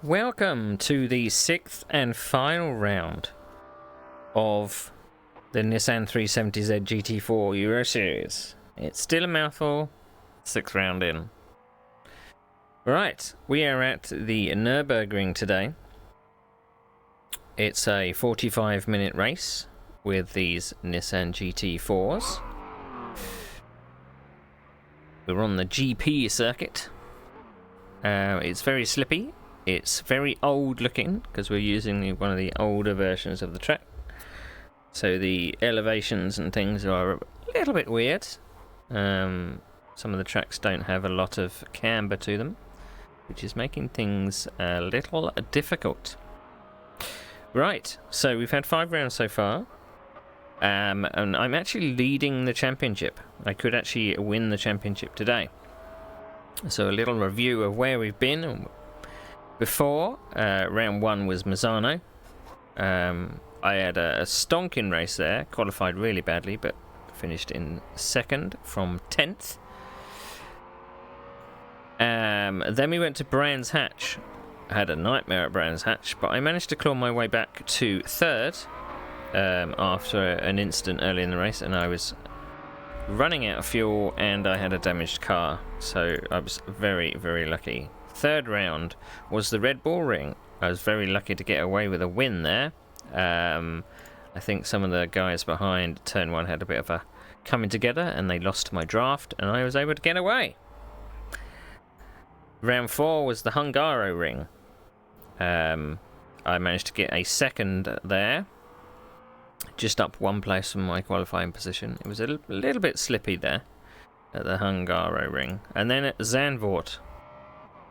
Welcome to the sixth and final round of the Nissan 370Z GT4 Euroseries. It's still a mouthful, sixth round in. Right, we are at the Nurburgring today. It's a 45-minute race with these Nissan GT4s. We're on the GP circuit. It's very slippy. It's very old looking because we're using one of the older versions of the track. So the elevations and things are a little bit weird. Some of the tracks don't have a lot of camber to them, which is making things a little difficult. Right, so we've had 5 rounds so far. And I'm actually leading the championship. I could actually win the championship today. So a little review of where we've been. Before, round 1 was Mazzano. I had a stonking race there, qualified really badly, but finished in 2nd from 10th. Then we went to Brands Hatch. I had a nightmare at Brands Hatch, but I managed to claw my way back to 3rd after an incident early in the race, and I was running out of fuel and I had a damaged car, so I was very, very lucky. 3rd round was the Red Bull Ring. I was very lucky to get away with a win there. I think some of the guys behind turn 1 had a bit of a coming together and they lost my draft and I was able to get away. Round 4 was the Hungaro Ring. I managed to get a 2nd there, just up 1 place from my qualifying position. It was a little bit slippy there at the Hungaro Ring. And then at Zandvoort,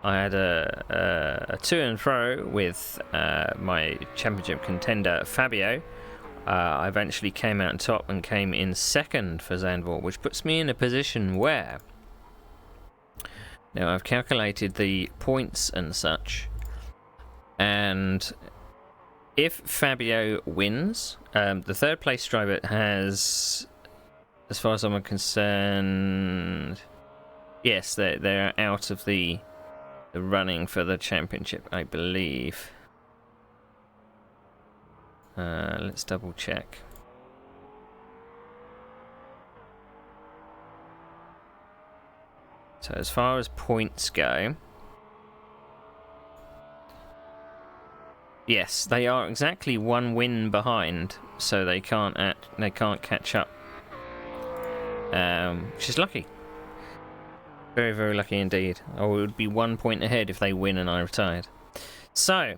I had a to and fro with my championship contender Fabio. I eventually came out on top and came in 2nd for Zandvoort, which puts me in a position where, now I've calculated the points and such, and if Fabio wins, the 3rd place driver has, as far as I'm concerned, yes, they're out of the running for the championship, I believe. Let's double check. So as far as points go, yes, they are exactly 1 win behind, so they can't catch up, which is lucky. Very, very lucky indeed. I would be 1 point ahead if they win and I retired. So,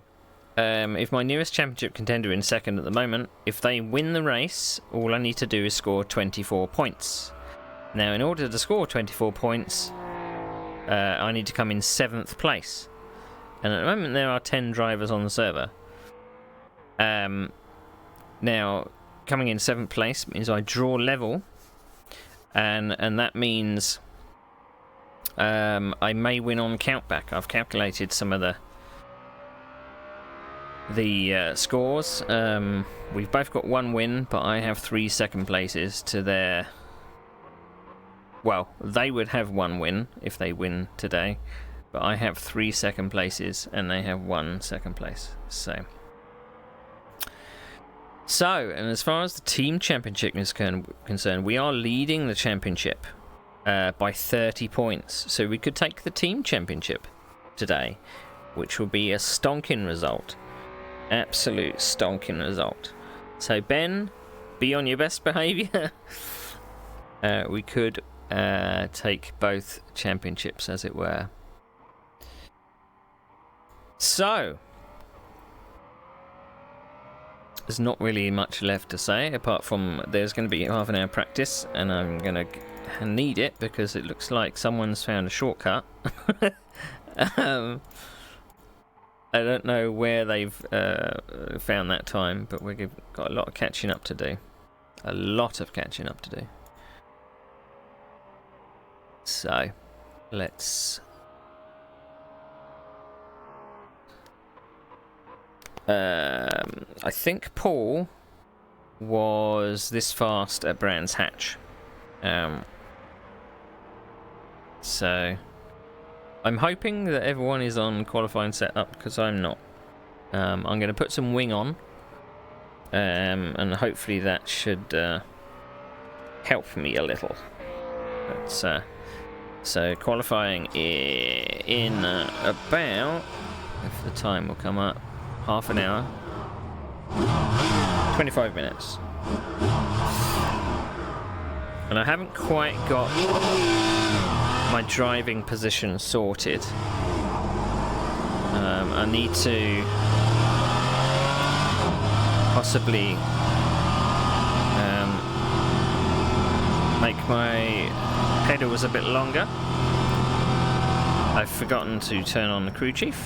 if my nearest championship contender in 2nd at the moment, if they win the race, all I need to do is score 24 points. Now, in order to score 24 points, I need to come in 7th place. And at the moment, there are 10 drivers on the server. Now, coming in 7th place means I draw level, and that means I may win on countback. I've calculated some of the scores. We've both got 1 win, but I have 3 2nd places to their... Well, they would have 1 win if they win today, but I have 3 2nd places and they have 1 2nd place. So, and as far as the team championship is concerned, we are leading the championship by 30 points. So we could take the team championship today, which would be a stonking result. Absolute stonking result. So Ben, be on your best behaviour. We could take both championships, as it were. So, there's not really much left to say, apart from there's going to be half an hour practice, and I'm going to need it because it looks like someone's found a shortcut. I don't know where they've found that time, but we've got a lot of catching up to do. A lot of catching up to do. So, let's... I think Paul was this fast at Brands Hatch. So I'm hoping that everyone is on qualifying setup, because I'm not. I'm going to put some wing on, and hopefully that should help me a little. But, so qualifying in about, if the time will come up, half an hour, 25 minutes. And I haven't quite got my driving position sorted. I need to possibly make my pedals a bit longer. I've forgotten to turn on the crew chief.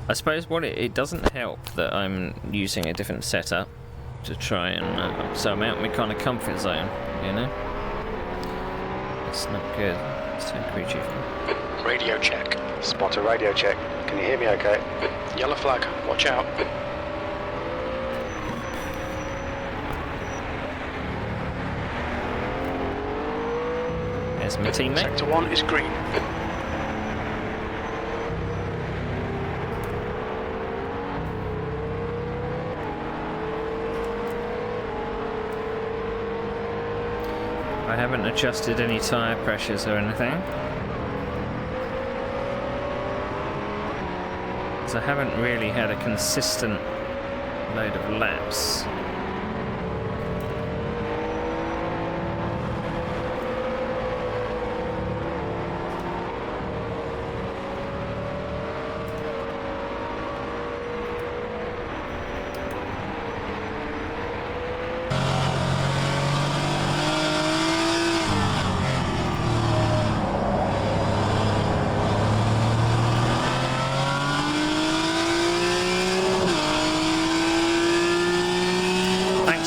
I suppose what it doesn't help that I'm using a different setup to try and so I'm out of my kind of comfort zone, you know. It's not good. Let's turn crew chief on. Radio check. Spotter radio check. Can you hear me okay? Yellow flag. Watch out. There's my teammate. Sector 1 is green. I haven't adjusted any tyre pressures or anything. Because I haven't really had a consistent load of laps.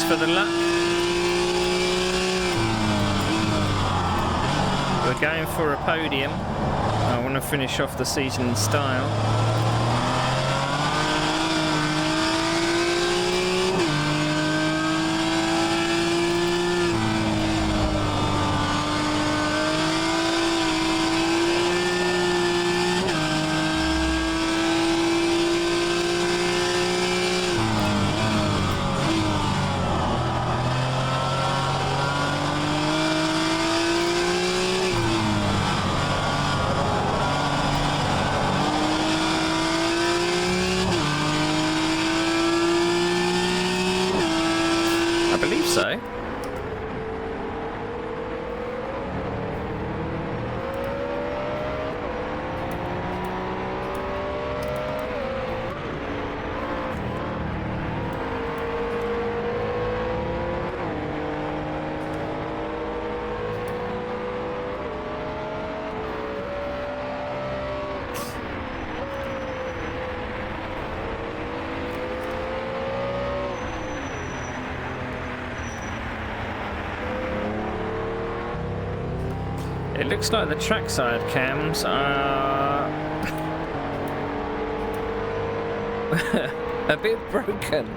For the luck. We're going for a podium. I want to finish off the season in style. So it looks like the trackside cams are a bit broken.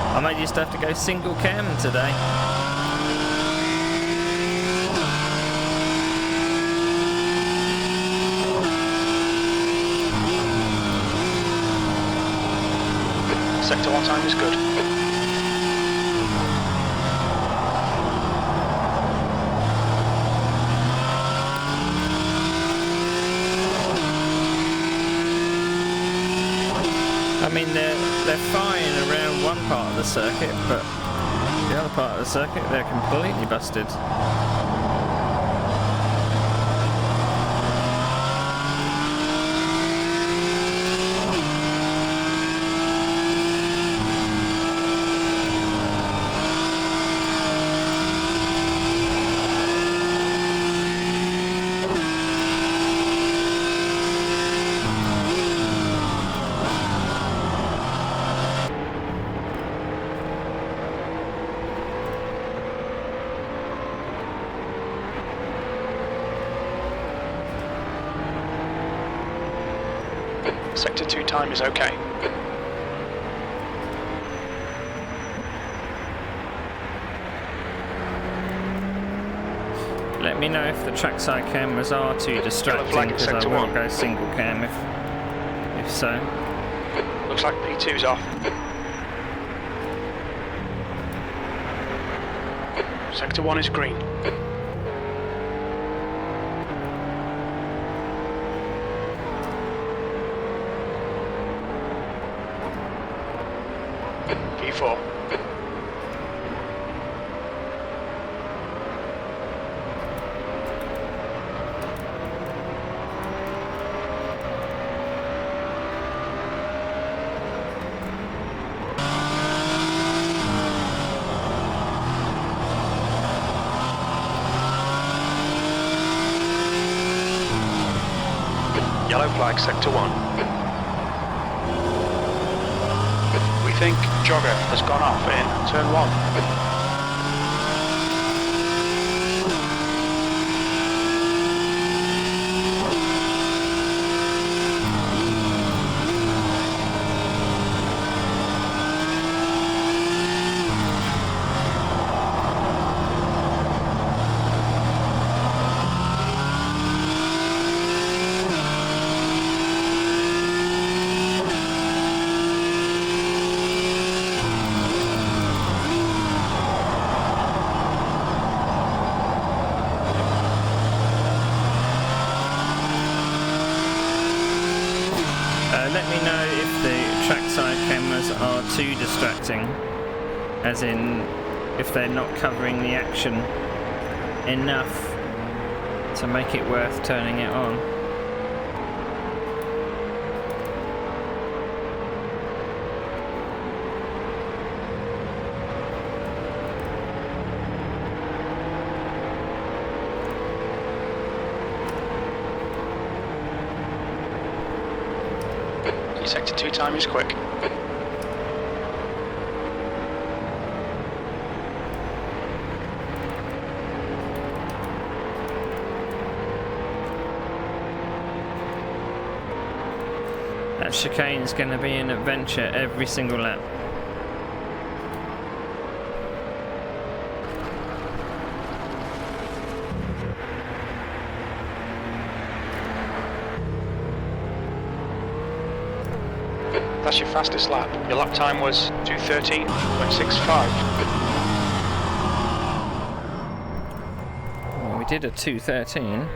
I might just have to go single cam today. Sector 1 time is good. I mean, they're fine around one part of the circuit, but the other part of the circuit, they're completely busted. Sector 2 time is okay. Let me know if the trackside cameras are too distracting, flag in because I sector will 1. go single cam if so. Looks like P2's off. Sector 1 is green. P4. Yellow flag, sector 1. We think Jogger has gone off in turn 1. Let me know if the trackside cameras are too distracting, as in if they're not covering the action enough to make it worth turning it on. Sector 2 time is quick. That chicane's going to be an adventure every single lap. That's your fastest lap. Your lap time was 2:13.65. Well, we did a 2:13.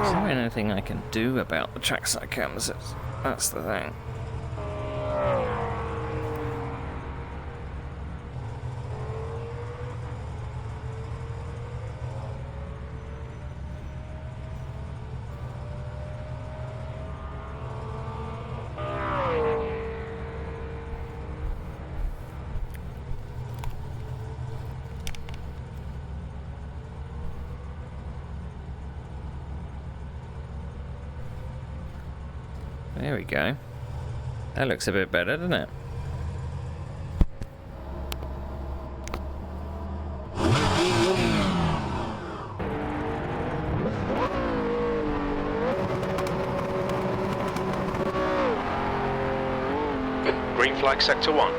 Is there anything I can do about the trackside cameras? That's the thing. There we go. That looks a bit better, doesn't it? Green flag, sector 1.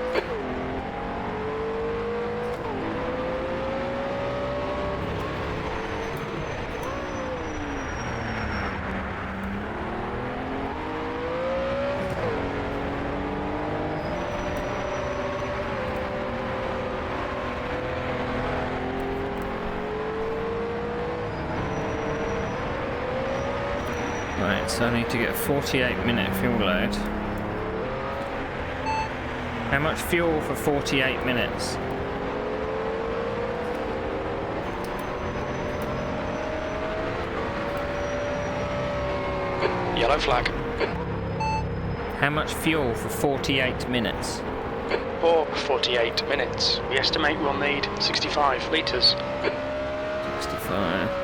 Right, so I need to get a 48-minute fuel load. How much fuel for 48 minutes? Yellow flag. How much fuel for 48 minutes? For 48 minutes. We estimate we'll need 65 litres. 65.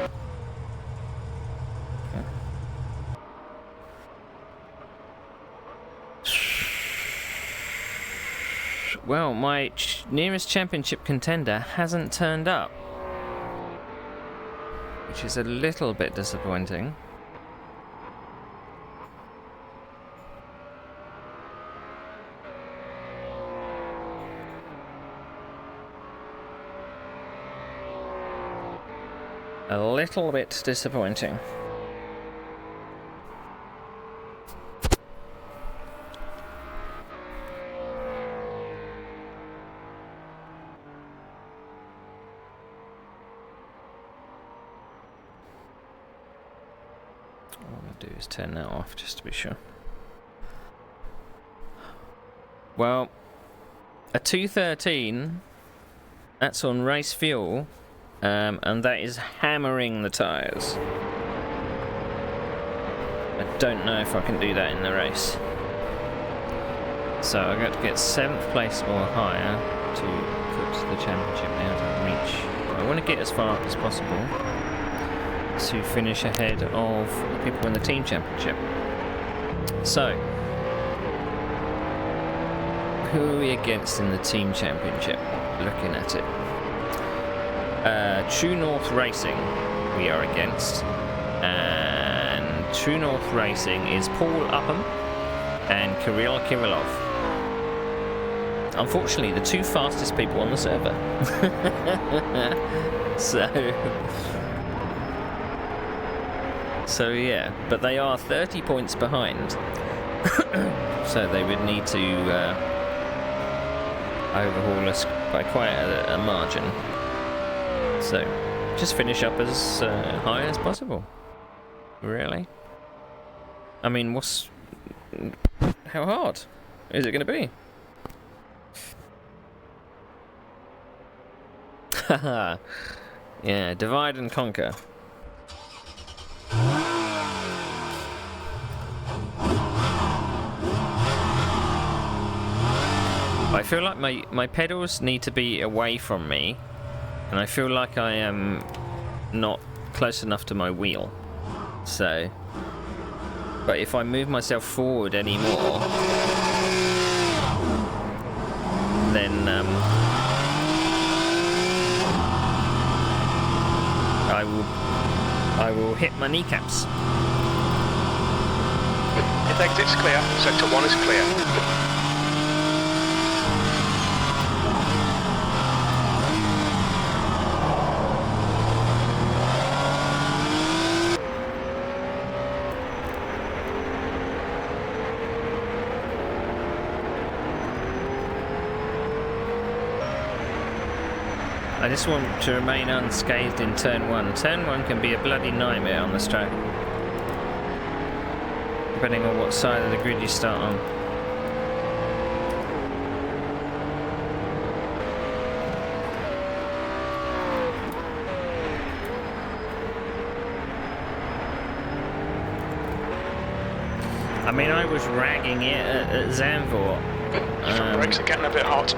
Well, my nearest championship contender hasn't turned up, which is a little bit disappointing. A little bit disappointing. What I'm going to do is turn that off just to be sure. Well, a 213, that's on race fuel. And that is hammering the tyres. I don't know if I can do that in the race. So I've got to get 7th place or higher to put the championship out of reach. I want to get as far up as possible to finish ahead of the people in the team championship. So, who are we against in the team championship? Looking at it. True North Racing we are against, and True North Racing is Paul Upham and Kirill Kirillov. Unfortunately, the two fastest people on the server. So yeah, but they are 30 points behind, so they would need to overhaul us by quite a margin. So, just finish up as high as possible. Really? I mean, how hard is it going to be? Haha. Yeah, divide and conquer. I feel like my pedals need to be away from me. And I feel like I am not close enough to my wheel. So, but if I move myself forward anymore, then I will hit my kneecaps. If exit's clear, sector 1 is clear. I just want to remain unscathed in turn 1. Turn 1 can be a bloody nightmare on this track, depending on what side of the grid you start on. I mean, I was ragging it at Zandvoort. Front brakes are getting a bit hot.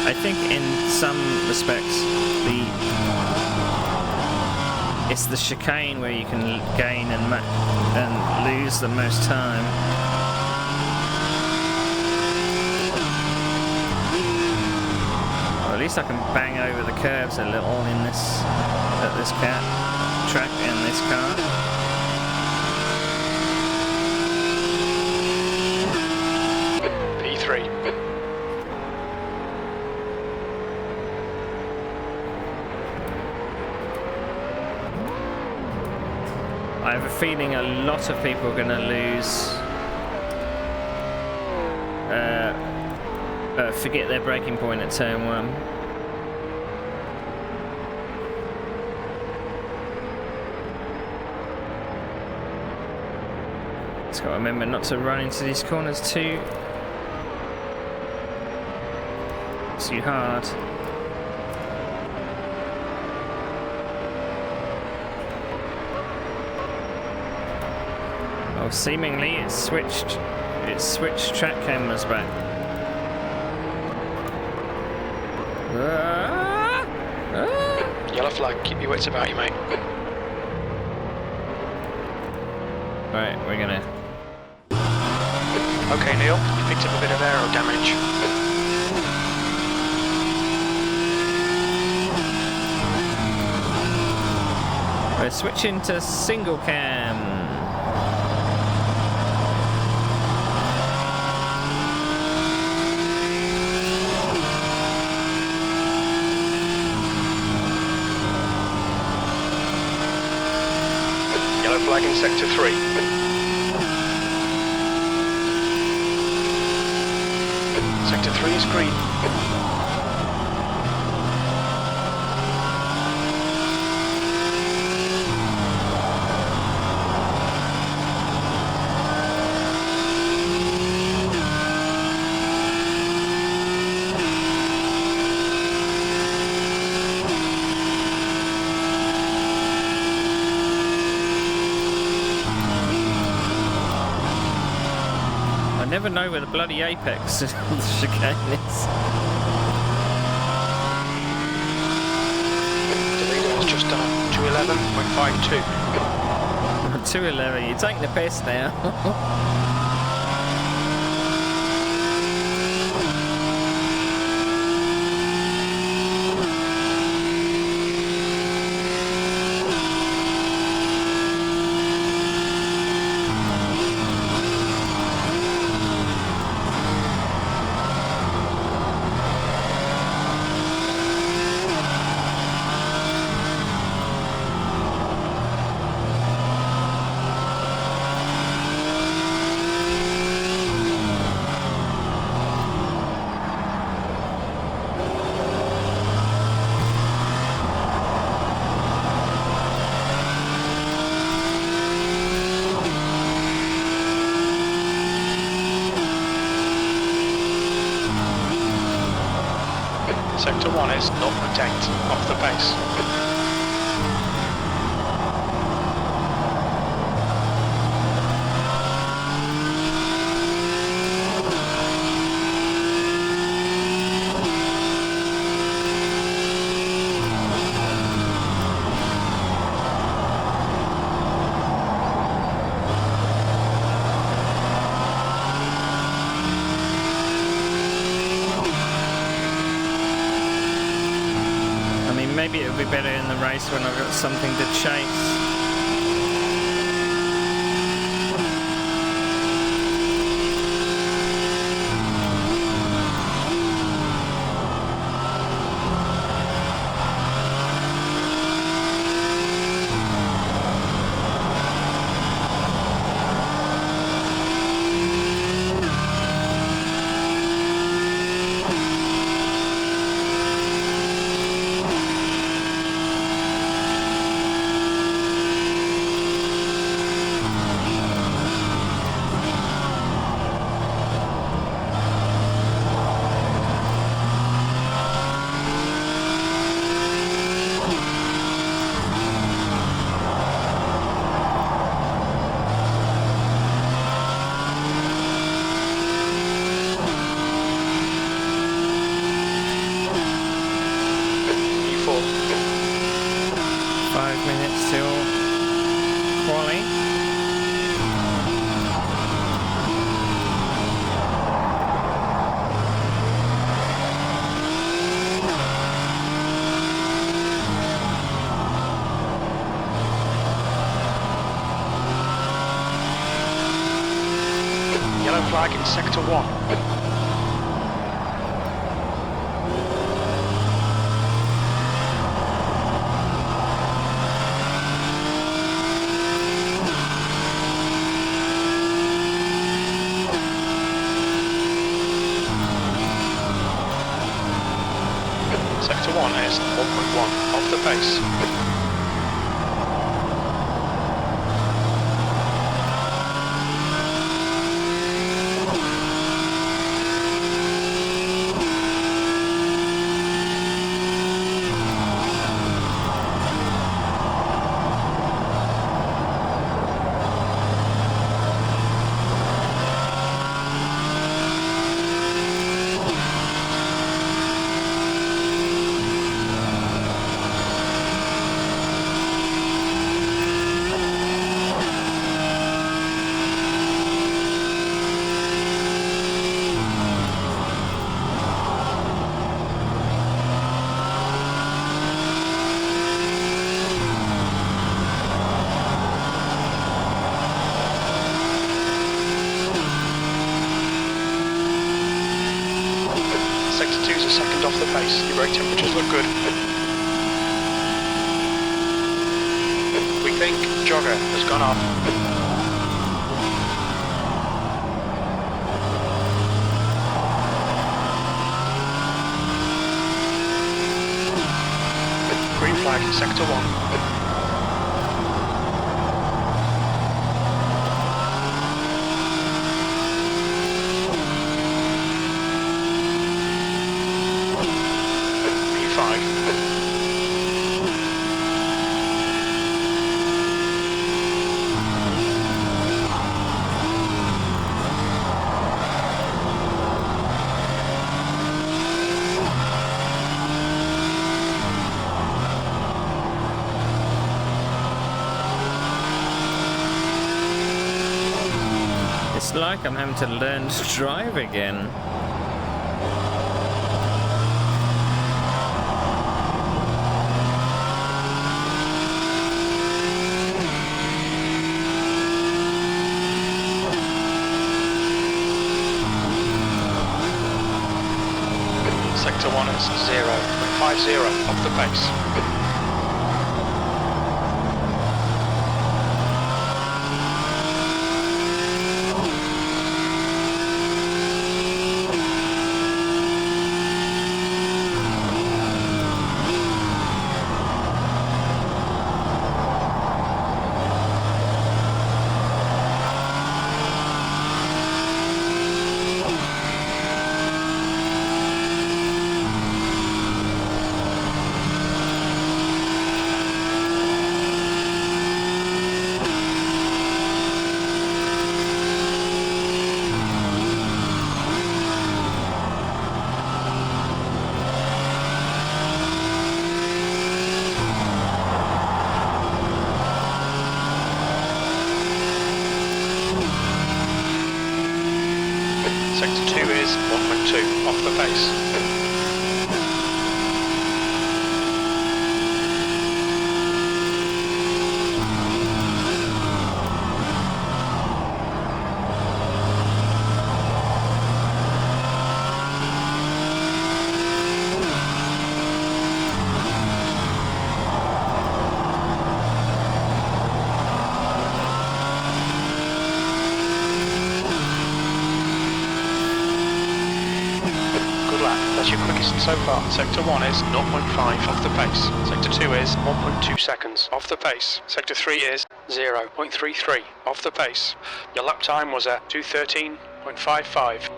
I think in some respects it's the chicane where you can gain and lose the most time. Well, at least I can bang over the curves a little in this track in this car. I have a feeling a lot of people are going to lose, forget their braking point at turn 1. Just got to remember not to run into these corners too hard. Oh, seemingly it's switched track cameras back. Yellow flag, keep your wits about you, mate. Right, we're gonna... Okay, Neil, you picked up a bit of aero damage. We're switching to single cam. Yellow flag in sector 3. Sector 3 is green. I never know where the bloody apex of the chicane is. Toledo's just done a 211.52. 211, you're taking the piss now. Sector 1 is 0.8 off the pace. Maybe it'll be better in the race when I've got something to chase. Yellow flag in sector 1. is 1.1 off the pace. Sector 2 is a second off the pace. Your brake temperatures look good. We think jogger has gone off. Green flag, sector 1. It's like I'm having to learn to drive again. Sector 1 is 0.50 off the pace. Sector 2 is 1.2 off the pace. That's your quickest so far. Sector 1 is 0.5 off the pace. Sector 2 is 1.2 seconds off the pace. Sector 3 is 0.33 off the pace. Your lap time was at 2:13.55.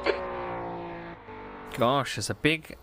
Gosh, there's a big